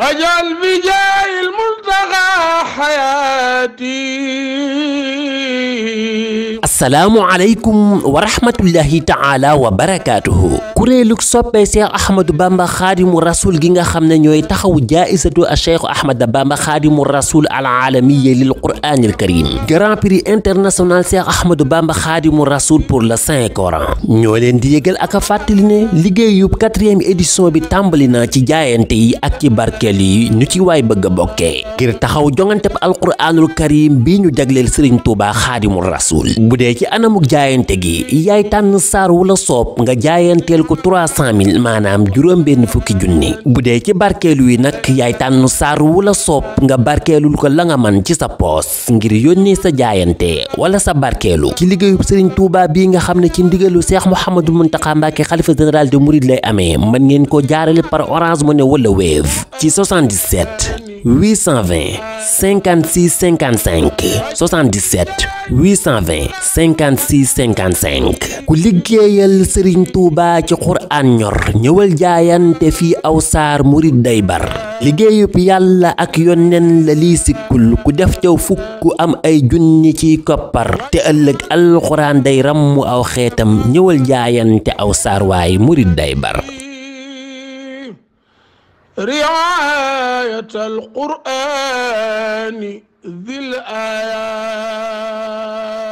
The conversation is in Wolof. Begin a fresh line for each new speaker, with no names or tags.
أجعل بجاه المنتقى حياتي.
السلام عليكم ورحمة الله تعالى وبركاته. kuréelug soppee Cheikh Ahmadou Bamba Khadimu Rasul gi nga xam ne ñooy taxawu jaaisatu Cheikh Ahmadou Bamba Khadimu Rasul al alamiya lil Qur'anil Karim Grand Prix international Cheikh Ahmadou Bamba Khadimu Rasul pour le Saint Coran ñoo leen di yëgal ak a fàttali ne liggéeyub 4e édition bi tàmbali na ci jaayante yi ak ci barkeel yi ñu ci waay bëgg a bokkee ngir taxaw jongante al Qur'anul Karim bi ñu jagleel Serigne Touba Khadimu Rasul bu dee ci anamuk jaayante gi yaay tànn saar wu la soob nga jaayanteel ko 300.000 maanaam juróom benn fukki junni bu dee ci barkeelu yi nag yaay tànn saar wu la soob nga barkeelul ko la nga man ci sa poos ngir yónnee sa jaayante wala sa barkeelu ci liggéeyub Serigne Touba bii nga xam ne ci ndigalu Cheikh Mouhamadou Mountakha Mbacké xalifa général de Mouride lay amee mën ngeen ko jaarale par Orange Money wala Wave ci 77 820 56 55 77 820 56 55 ku liggéeyal Serigne Touba ci Qur'an ñor ñëwal jaayante fii aw saar murid day bar liggéeyub yàlla ak yonnen la lii sikkul ku def caw fukk am ay junni ciy koppar te ëllëg alxuraan day rammu aw xeetam ñëwal jaayante aw saar waay murid day bar
رعاية القرآن ذي الآيات.